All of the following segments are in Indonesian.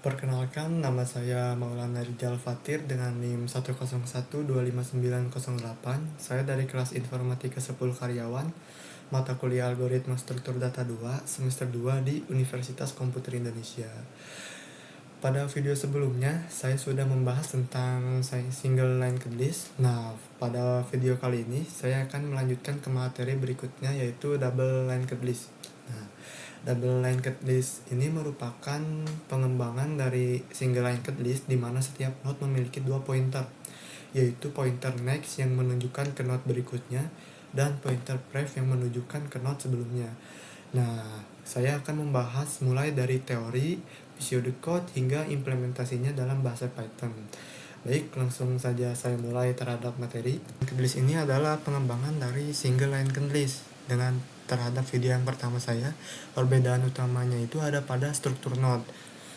Perkenalkan, nama saya Maulana Rijal Fatir dengan NIM 101259008. Saya dari kelas Informatika 10 Karyawan, mata kuliah Algoritma Struktur Data 2, semester 2 di Universitas Komputer Indonesia. Pada video sebelumnya, saya sudah membahas tentang single linked list. Nah, pada video kali ini, saya akan melanjutkan ke materi berikutnya, yaitu double linked list. Nah, double linked list ini merupakan pengembangan dari single linked list di mana setiap node memiliki dua pointer, yaitu pointer next yang menunjukkan ke node berikutnya dan pointer prev yang menunjukkan ke node sebelumnya. Nah, saya akan membahas mulai dari teori, pseudocode hingga implementasinya dalam bahasa Python. Baik, langsung saja saya mulai terhadap materi. Linked list ini adalah pengembangan dari single linked list. Dengan terhadap video yang pertama saya, perbedaan utamanya itu ada pada struktur node.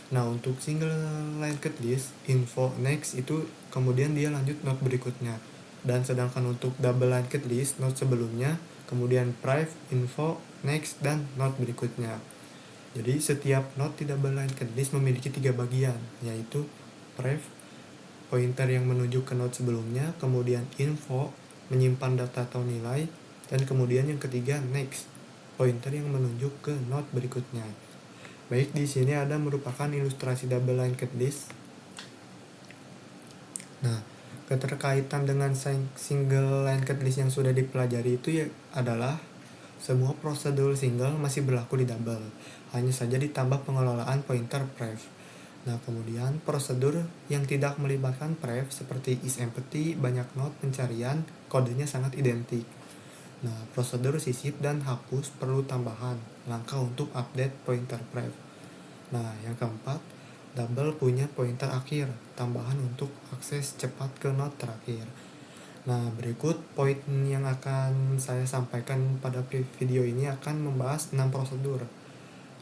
Nah, untuk single linked list, info next itu kemudian dia lanjut node berikutnya. Dan sedangkan untuk double linked list, node sebelumnya, kemudian priv, info, next, dan node berikutnya. Jadi setiap node di double linked list memiliki 3 bagian, yaitu priv, pointer yang menuju ke node sebelumnya, kemudian info, menyimpan data atau nilai, dan kemudian yang ketiga next, pointer yang menunjuk ke node berikutnya. Baik, di sini ada merupakan ilustrasi double linked list. Nah, keterkaitan dengan single linked list yang sudah dipelajari itu adalah semua prosedur single masih berlaku di double, hanya saja ditambah pengelolaan pointer prev. Nah, kemudian prosedur yang tidak melibatkan prev seperti isEmpty, banyak node, pencarian, kodenya sangat identik. Nah, prosedur sisip dan hapus perlu tambahan langkah untuk update pointer prev. Nah, yang keempat, double punya pointer akhir, tambahan untuk akses cepat ke node terakhir. Nah, berikut poin yang akan saya sampaikan pada video ini akan membahas 6 prosedur.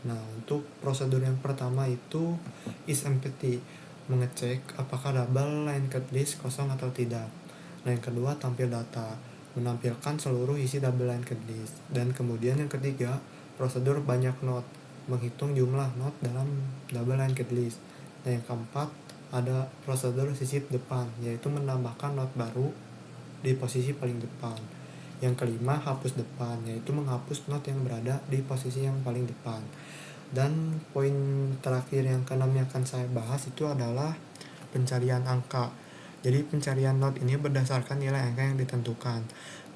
Nah, untuk prosedur yang pertama itu isEmpty, mengecek apakah double linked list kosong atau tidak. Nah, yang kedua tampil data, menampilkan seluruh isi double linked list. Dan kemudian yang ketiga, prosedur banyak node, menghitung jumlah node dalam double linked list. Dan yang keempat, ada prosedur sisip depan, yaitu menambahkan node baru di posisi paling depan. Yang kelima, hapus depan, yaitu menghapus node yang berada di posisi yang paling depan. Dan poin terakhir yang keenam yang akan saya bahas itu adalah pencarian angka. Jadi pencarian node ini berdasarkan nilai angka yang ditentukan.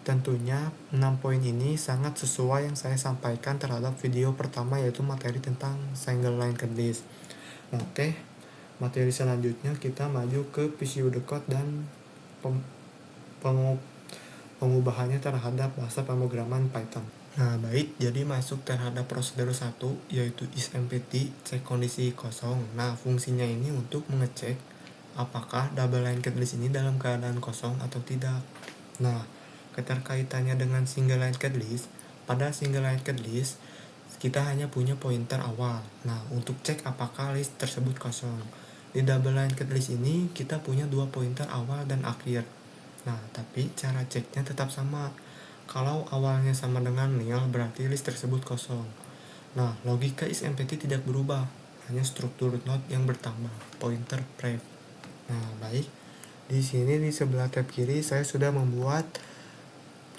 Tentunya 6 poin ini sangat sesuai yang saya sampaikan terhadap video pertama, yaitu materi tentang single linked list. Oke, materi selanjutnya kita maju ke pseudocode dan pengubahannya terhadap bahasa pemrograman Python. Nah, baik, jadi masuk terhadap prosedur 1, yaitu isEmpty, cek kondisi kosong. Nah, fungsinya ini untuk mengecek apakah double linked list ini dalam keadaan kosong atau tidak. Nah, keterkaitannya dengan single linked list, pada single linked list kita hanya punya pointer awal. Nah, untuk cek apakah list tersebut kosong, di double linked list ini kita punya dua pointer awal dan akhir. Nah, tapi cara ceknya tetap sama. Kalau awalnya sama dengan nil, berarti list tersebut kosong. Nah, logika isEmpty tidak berubah, hanya struktur node yang bertambah, pointer prev. Nah, baik. Di sini di sebelah tab kiri saya sudah membuat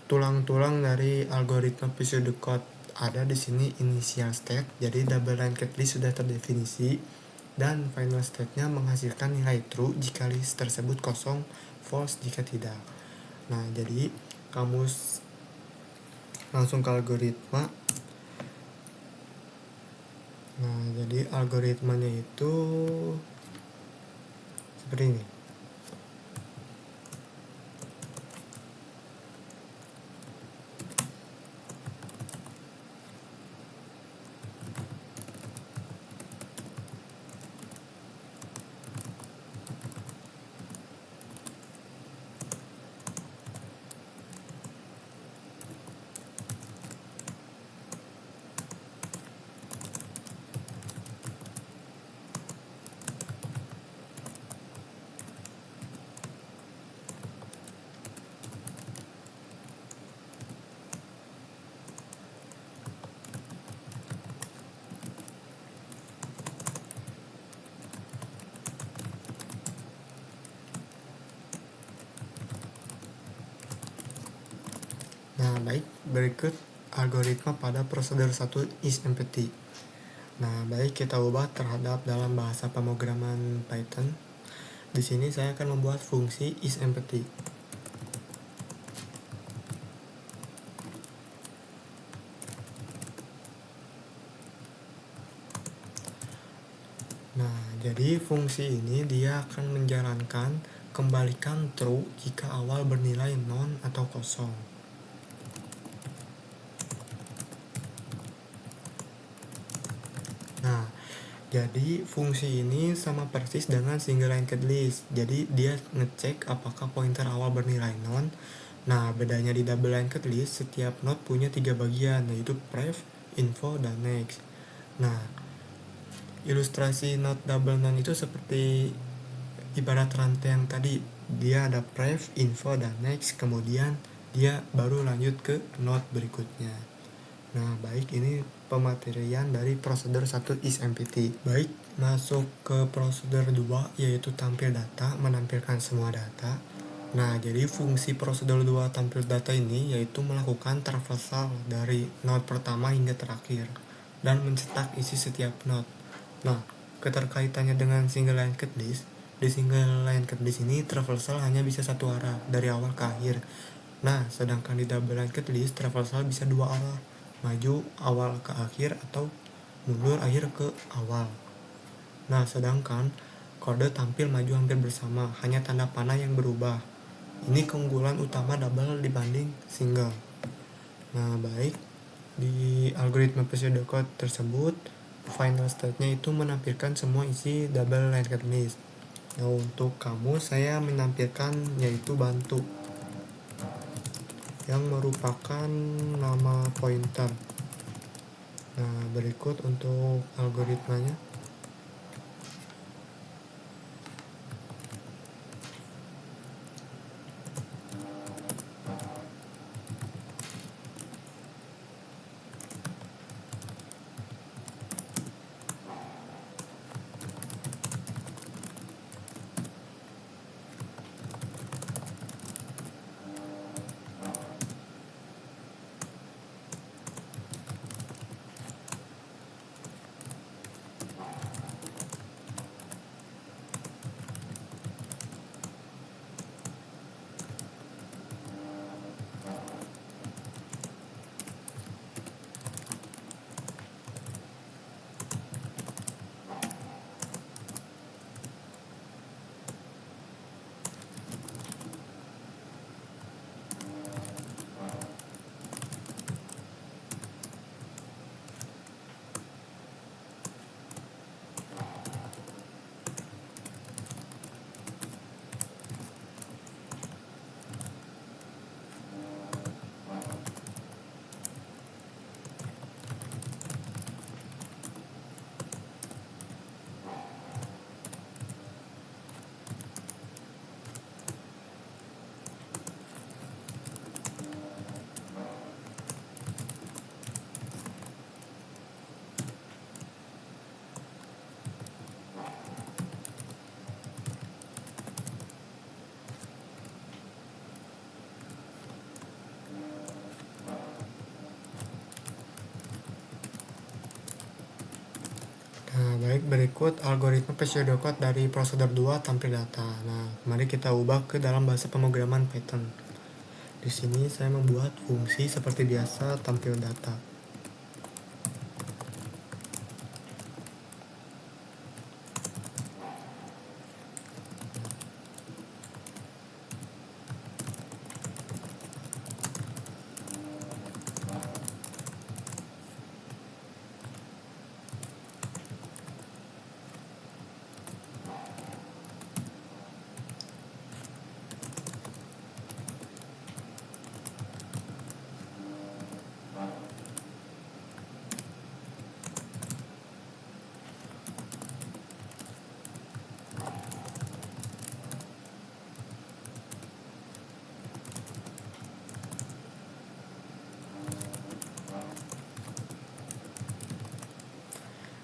tulang-tulang dari algoritma pseudocode. Ada di sini initial state, jadi double linked list sudah terdefinisi, dan final state-nya menghasilkan nilai true jika list tersebut kosong, false jika tidak. Nah, jadi kamu langsung ke algoritma. Nah, jadi algoritmanya itu seperti ini. baik, berikut algoritma pada prosedur 1 is empty. Nah, baik, kita ubah terhadap dalam bahasa pemrograman Python. Di sini saya akan membuat fungsi is empty. Nah, jadi fungsi ini dia akan menjalankan kembalikan true jika awal bernilai non atau kosong. Nah, jadi fungsi ini sama persis dengan single linked list. Jadi dia ngecek apakah pointer awal bernilai non. Nah, bedanya di double linked list, setiap node punya 3 bagian, yaitu pref, info, dan next. Nah, ilustrasi node double non itu seperti ibarat rantai yang tadi, dia ada pref, info, dan next, kemudian dia baru lanjut ke node berikutnya. Nah, baik, ini pematerian dari prosedur 1 is empty. Baik, masuk ke prosedur 2 yaitu tampil data, menampilkan semua data. Nah, jadi fungsi prosedur 2 tampil data ini yaitu melakukan traversal dari node pertama hingga terakhir dan mencetak isi setiap node. Nah, keterkaitannya dengan single linked list, di single linked list ini traversal hanya bisa satu arah dari awal ke akhir. Nah, sedangkan di double linked list traversal bisa dua arah, maju awal ke akhir atau mundur akhir ke awal. Nah, sedangkan kode tampil maju hampir bersama, hanya tanda panah yang berubah. Ini keunggulan utama double dibanding single. Nah, baik, di algoritma pseudocode tersebut final state-nya itu menampilkan semua isi double linked list. Nah, untuk kamu saya menampilkan yaitu bantu yang merupakan nama pointer. Nah, berikut untuk algoritmanya. Nah, baik, berikut algoritma pseudocode dari prosedur 2 tampil data. Nah, mari kita ubah ke dalam bahasa pemrograman Python. Di sini saya membuat fungsi seperti biasa tampil data.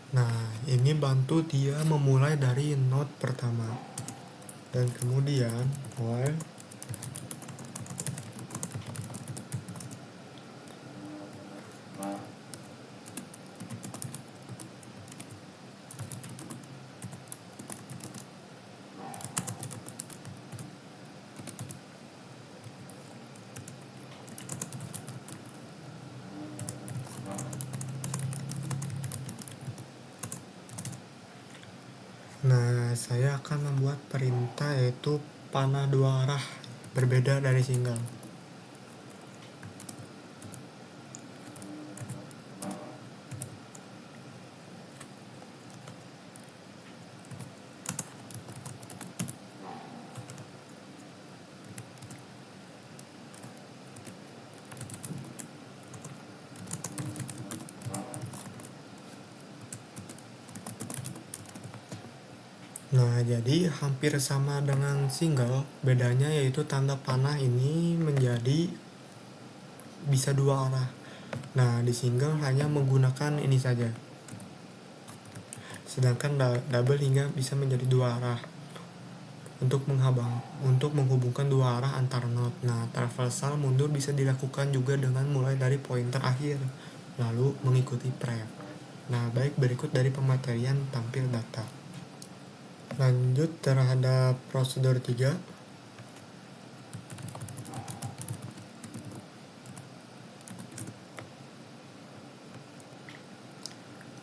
Nah, ini bantu dia memulai dari node pertama. Dan kemudian while Nah, saya akan membuat perintah yaitu panah dua arah, berbeda dari single. Nah, jadi hampir sama dengan single, bedanya yaitu tanda panah ini menjadi bisa dua arah. Nah, di single hanya menggunakan ini saja. Sedangkan double hingga bisa menjadi dua arah untuk menghubungkan dua arah antar not. Nah, traversal mundur bisa dilakukan juga dengan mulai dari pointer akhir lalu mengikuti prep. Nah, baik, berikut dari pematerian tampil data. Lanjut terhadap prosedur 3.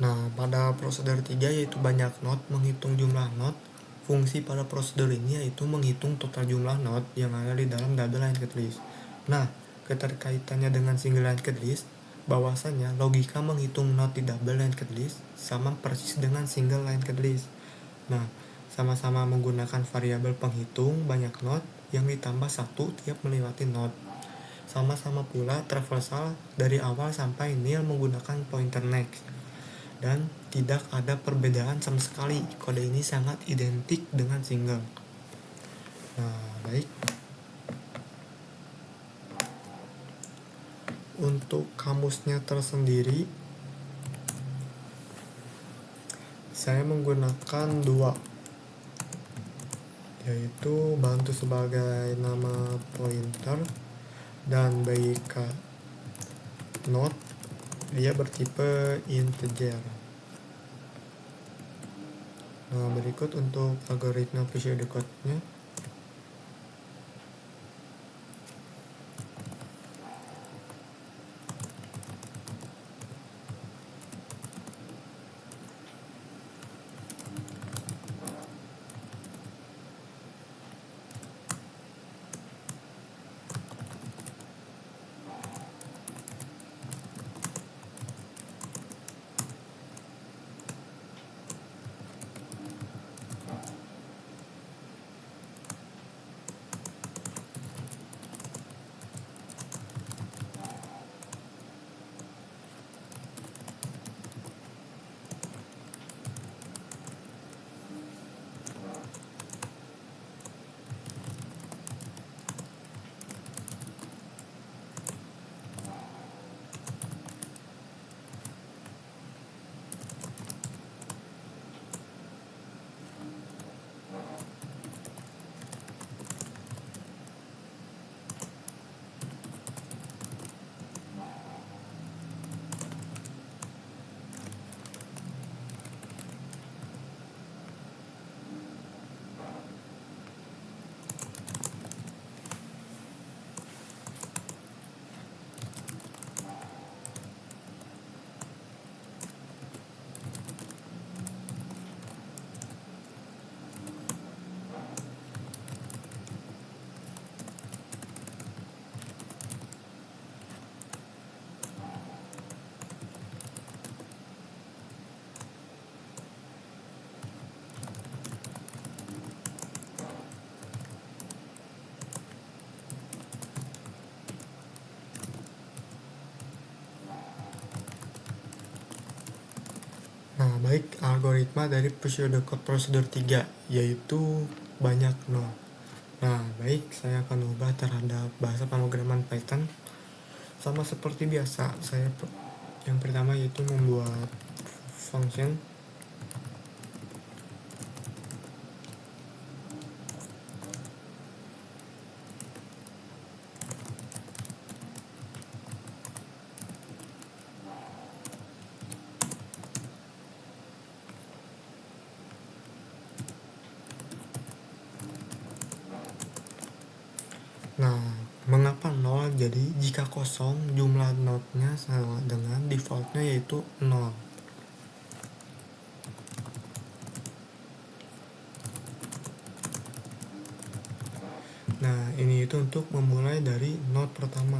Nah, pada prosedur 3 yaitu banyak not, menghitung jumlah not. Fungsi pada prosedur ini yaitu menghitung total jumlah not yang ada di dalam double linked list. Nah, keterkaitannya dengan single linked list, bahwasanya logika menghitung not di double linked list sama persis dengan single linked list. Nah, sama-sama menggunakan variabel penghitung banyak not yang ditambah satu tiap melewati not. Sama-sama pula traversal dari awal sampai nil menggunakan pointer next. Dan tidak ada perbedaan sama sekali. Kode ini sangat identik dengan single. Nah, baik. Untuk kamusnya tersendiri, saya menggunakan dua, yaitu bantu sebagai nama pointer dan BK not dia bertipe integer. Nah, berikut untuk algoritma pseudocode-nya. Nah, baik, algoritma dari pseudocode prosedur 3 yaitu banyak not. Nah, baik, saya akan ubah terhadap bahasa pemrograman Python. Sama seperti biasa, saya yang pertama yaitu membuat function. Nah, mengapa 0? Jadi jika kosong, jumlah notnya sama dengan defaultnya yaitu 0. Nah, ini itu untuk memulai dari note pertama.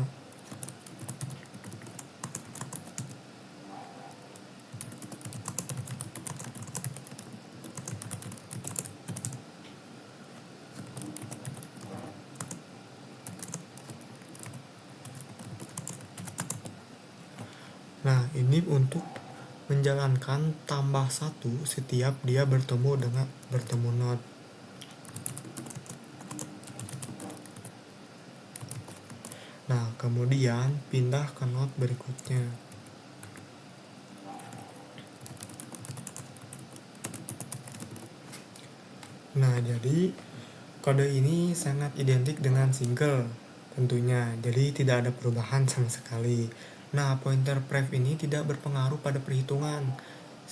Nah, ini untuk menjalankan tambah satu setiap dia bertemu note. Nah, kemudian pindah ke note berikutnya. Nah, jadi kode ini sangat identik dengan single tentunya, jadi tidak ada perubahan sama sekali. Nah, pointer pref ini tidak berpengaruh pada perhitungan.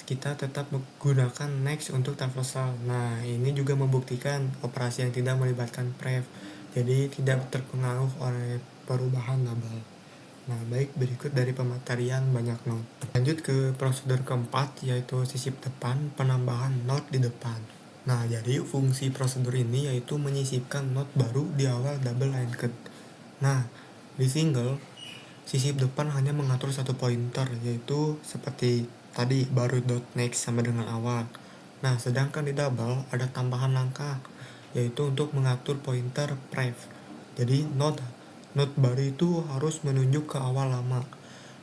Kita tetap menggunakan next untuk traversal. Nah, ini juga membuktikan operasi yang tidak melibatkan pref, jadi tidak terpengaruh oleh perubahan label. Nah, baik, berikut dari pematerian banyak note. Lanjut ke prosedur keempat, yaitu sisip depan, penambahan note di depan. Nah, jadi fungsi prosedur ini yaitu menyisipkan note baru di awal double linked. Nah, di single, sisip depan hanya mengatur satu pointer, yaitu seperti tadi baru dot next sama dengan awal. Nah, sedangkan di double ada tambahan langkah, yaitu untuk mengatur pointer pref. Jadi note baru itu harus menunjuk ke awal lama.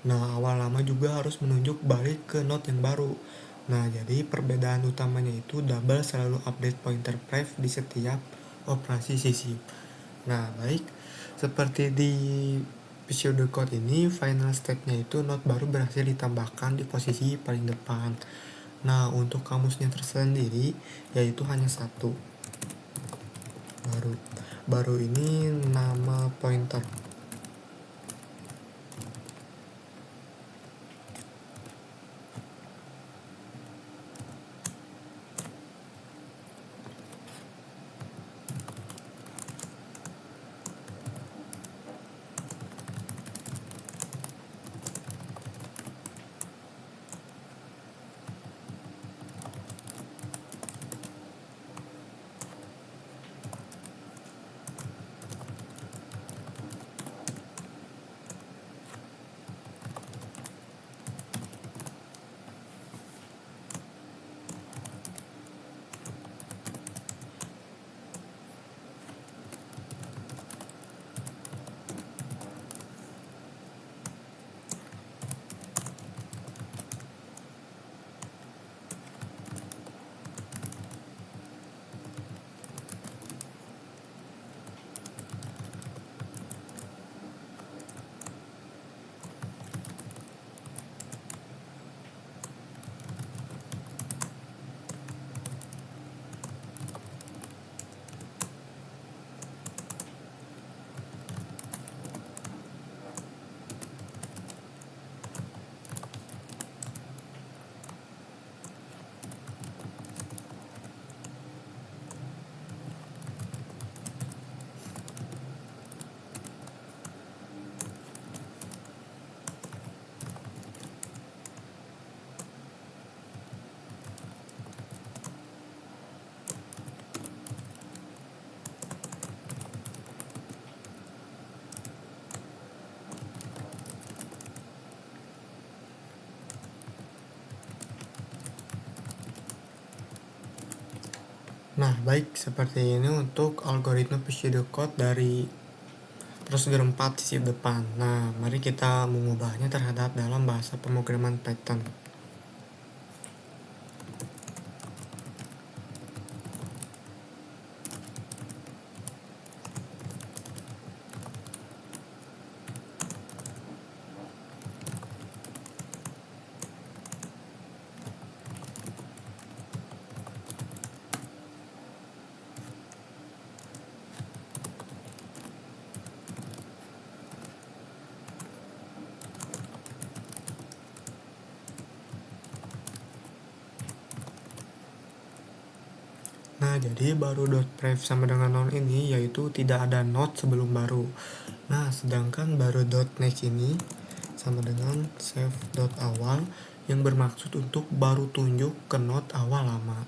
Nah, awal lama juga harus menunjuk balik ke note yang baru. Nah, jadi perbedaan utamanya itu double selalu update pointer pref di setiap operasi sisip. Nah, baik, seperti di pseudocode ini, final state-nya itu note baru berhasil ditambahkan di posisi paling depan. Nah, untuk kamusnya tersendiri, yaitu hanya satu. Baru ini nama pointer. Nah, baik, seperti ini untuk algoritma pseudocode dari prosedur 4 sisip depan. Nah, mari kita mengubahnya terhadap dalam bahasa pemrograman Python. Nah, jadi baru dot pref sama dengan non ini yaitu tidak ada note sebelum baru. Nah, sedangkan baru dot next ini sama dengan save dot awal yang bermaksud untuk baru tunjuk ke note awal lama.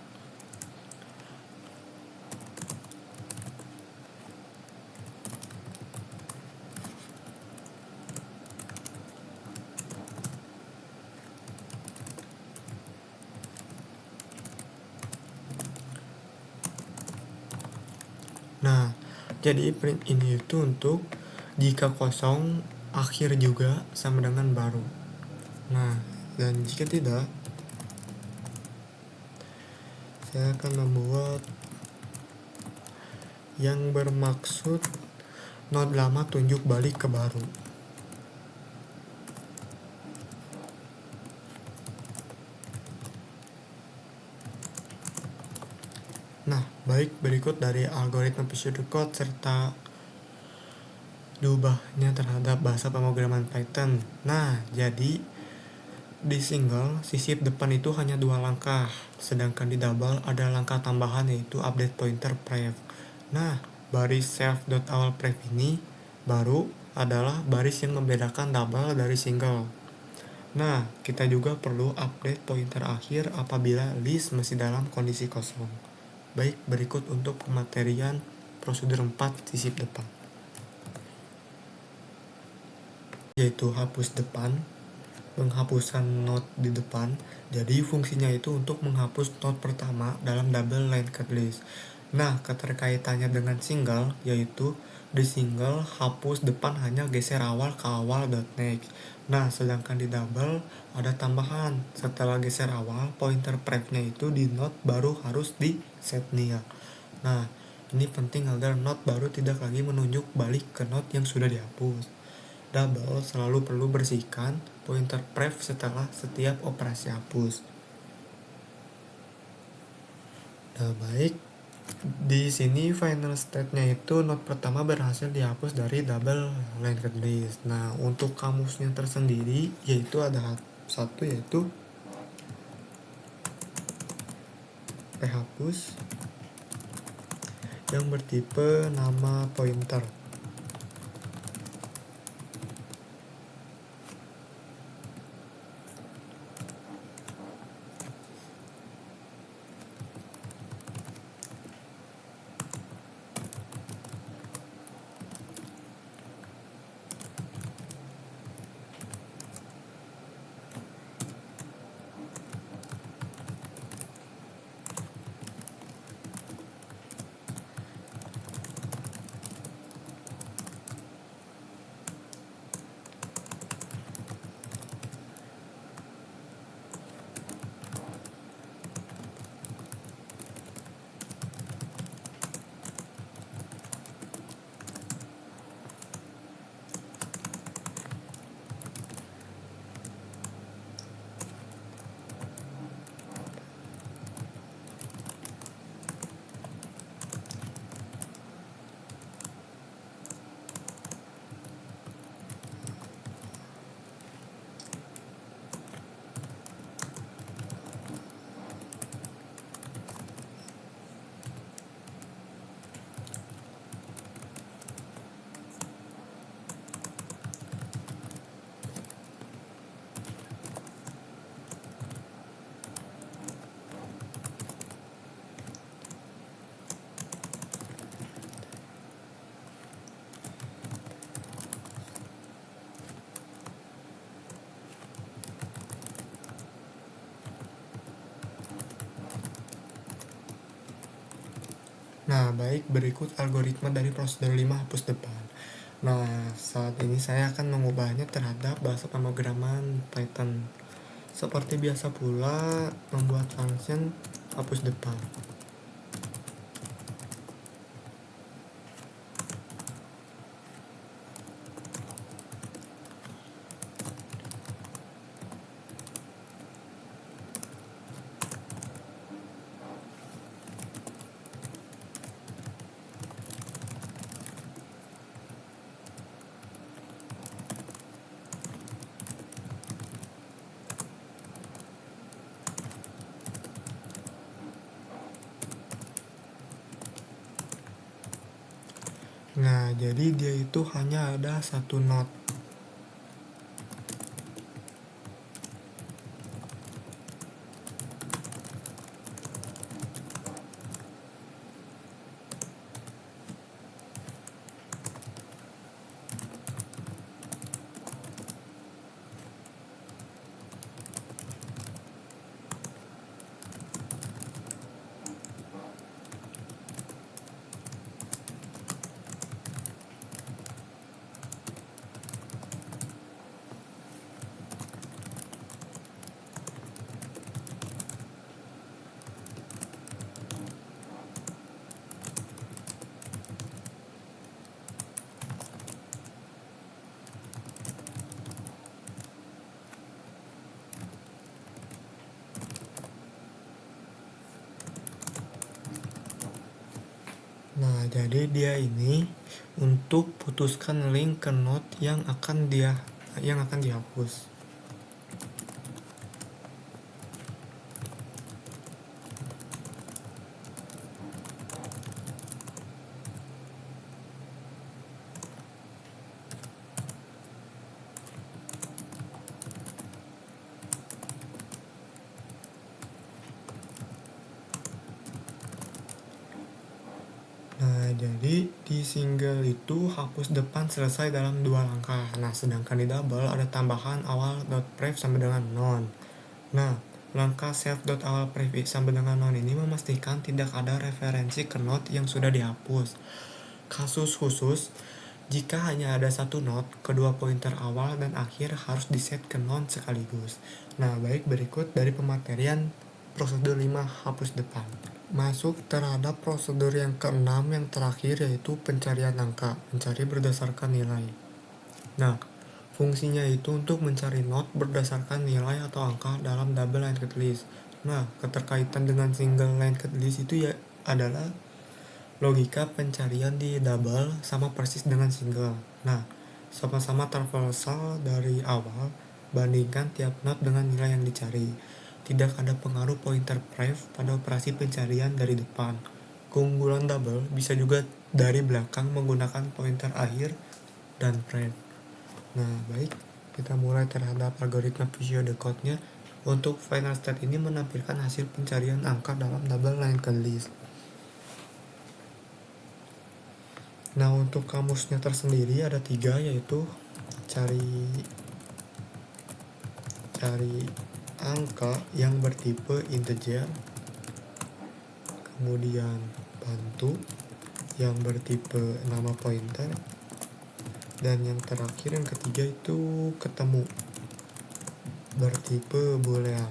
Nah, jadi print ini itu untuk jika kosong akhir juga sama dengan baru. Nah, dan jika tidak, saya akan membuat yang bermaksud not lama tunjuk balik ke baru. Nah, baik, berikut dari algoritma pseudocode serta diubahnya terhadap bahasa pemrograman Python. Nah, jadi di single, sisip depan itu hanya 2 langkah, sedangkan di double ada langkah tambahan yaitu update pointer pref. Nah, baris self.awal_pref ini baru adalah baris yang membedakan double dari single. Nah, kita juga perlu update pointer akhir apabila list masih dalam kondisi kosong. Baik, berikut untuk pematerian prosedur 4 sisip depan, yaitu hapus depan, penghapusan not di depan. Jadi fungsinya itu untuk menghapus not pertama dalam double linked list. Nah, keterkaitannya dengan single yaitu di single hapus depan hanya geser awal ke awal dot next. Nah, sedangkan di double ada tambahan, setelah geser awal pointer prefnya itu di not baru harus di set nil. Nah, ini penting agar not baru tidak lagi menunjuk balik ke not yang sudah dihapus. Double selalu perlu bersihkan pointer pref setelah setiap operasi hapus. Nah, baik, di sini final state-nya itu not pertama berhasil dihapus dari double linked list. Nah, untuk kamusnya tersendiri yaitu ada satu, yaitu phapus yang bertipe nama pointer. Nah, baik, berikut algoritma dari prosedur 5 hapus depan. Nah, saat ini saya akan mengubahnya terhadap bahasa pemrograman Python. Seperti biasa pula, membuat function hapus depan. Nah, jadi dia itu hanya ada satu not. Nah, jadi dia ini untuk putuskan link ke node yang akan dihapus. Nah, jadi di single itu hapus depan selesai dalam 2 langkah. Nah, sedangkan di double ada tambahan awal dot .prev sampai dengan non. Nah, langkah self.awal.prev sampai dengan non ini memastikan tidak ada referensi ke node yang sudah dihapus. Kasus khusus, jika hanya ada satu node, kedua pointer awal dan akhir harus diset ke non sekaligus. Nah, baik berikut dari pematerian prosedur 5 hapus depan. Masuk terhadap prosedur yang keenam yang terakhir yaitu pencarian angka, mencari berdasarkan nilai. Nah, fungsinya itu untuk mencari node berdasarkan nilai atau angka dalam double linked list. Nah, keterkaitan dengan single linked list itu ya adalah logika pencarian di double sama persis dengan single. Nah, sama-sama traversal dari awal, bandingkan tiap node dengan nilai yang dicari. Tidak ada pengaruh pointer prev pada operasi pencarian dari depan. Keunggulan double bisa juga dari belakang menggunakan pointer akhir dan prev. Nah, baik, kita mulai terhadap algoritma Visio Decode-nya. Untuk final state ini menampilkan hasil pencarian angka dalam double linked list. Nah, untuk kamusnya tersendiri ada 3, yaitu cari angka yang bertipe integer, kemudian bantu yang bertipe nama pointer, dan yang terakhir yang ketiga itu ketemu bertipe boolean.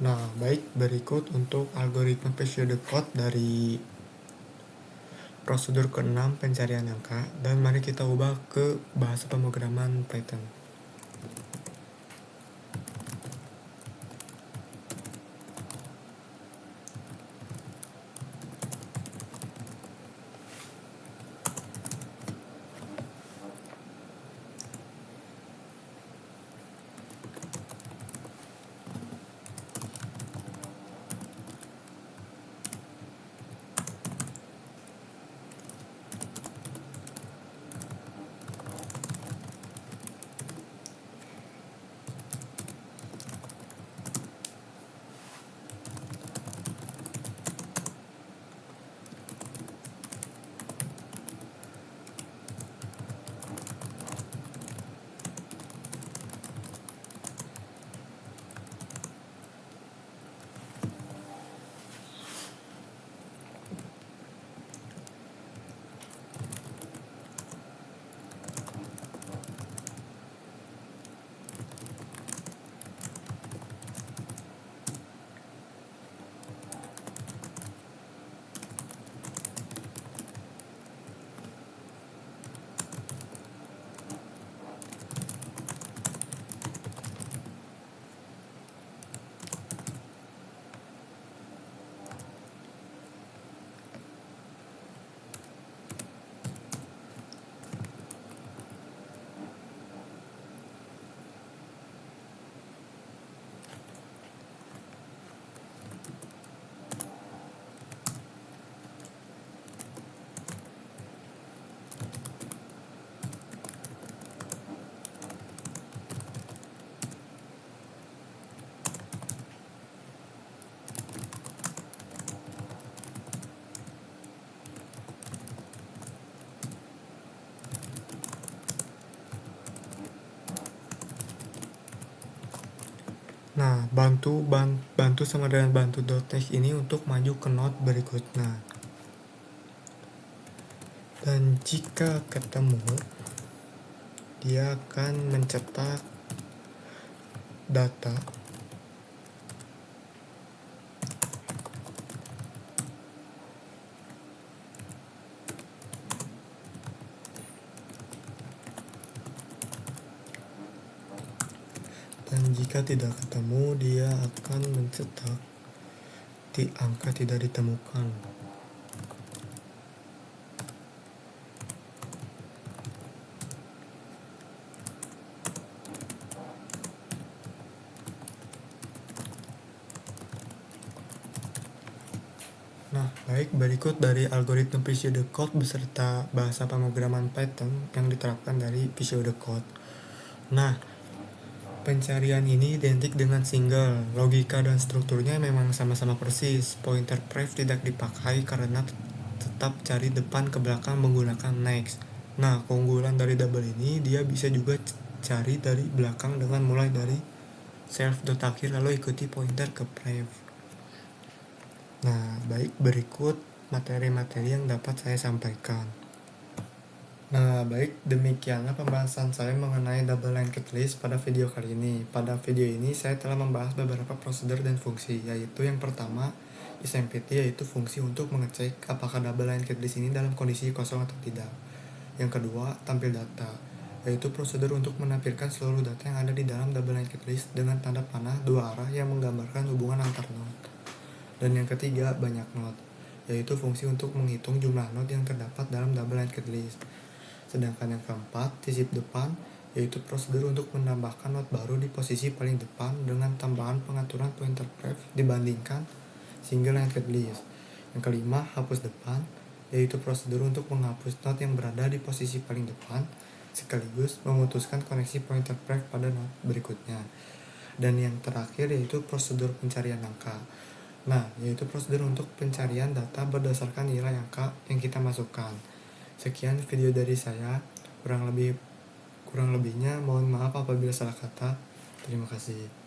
Nah, baik, berikut untuk algoritma pseudocode dari prosedur ke-6 pencarian angka, dan mari kita ubah ke bahasa pemrograman Python. Nah, bantu sama dengan bantu.next ini untuk maju ke node berikutnya. Dan jika ketemu, dia akan mencetak data dan jika tidak ketemu, dia akan mencetak di angka tidak ditemukan. Nah, baik, berikut dari algoritma pseudocode beserta bahasa pemrograman Python yang diterapkan dari pseudocode. Nah, pencarian ini identik dengan single. Logika dan strukturnya memang sama-sama persis. Pointer pref tidak dipakai karena tetap cari depan ke belakang menggunakan next. Nah, keunggulan dari double ini, dia bisa juga cari dari belakang dengan mulai dari self dot akhir lalu ikuti pointer ke pref. Nah, baik, berikut materi-materi yang dapat saya sampaikan. Nah, baik, demikianlah pembahasan saya mengenai double linked list pada video kali ini. Pada video ini saya telah membahas beberapa prosedur dan fungsi, yaitu yang pertama, isempty, yaitu fungsi untuk mengecek apakah double linked list ini dalam kondisi kosong atau tidak. Yang kedua, tampil data, yaitu prosedur untuk menampilkan seluruh data yang ada di dalam double linked list dengan tanda panah dua arah yang menggambarkan hubungan antar node. Dan yang ketiga, banyak node, yaitu fungsi untuk menghitung jumlah node yang terdapat dalam double linked list. Sedangkan yang keempat, sisip depan, yaitu prosedur untuk menambahkan node baru di posisi paling depan dengan tambahan pengaturan pointer pref dibandingkan single linked list. Yang kelima, hapus depan, yaitu prosedur untuk menghapus node yang berada di posisi paling depan sekaligus memutuskan koneksi pointer pref pada node berikutnya. Dan yang terakhir yaitu prosedur pencarian angka. Nah, yaitu prosedur untuk pencarian data berdasarkan nilai angka yang kita masukkan. Sekian video dari saya, kurang lebihnya mohon maaf apabila salah kata. Terima kasih.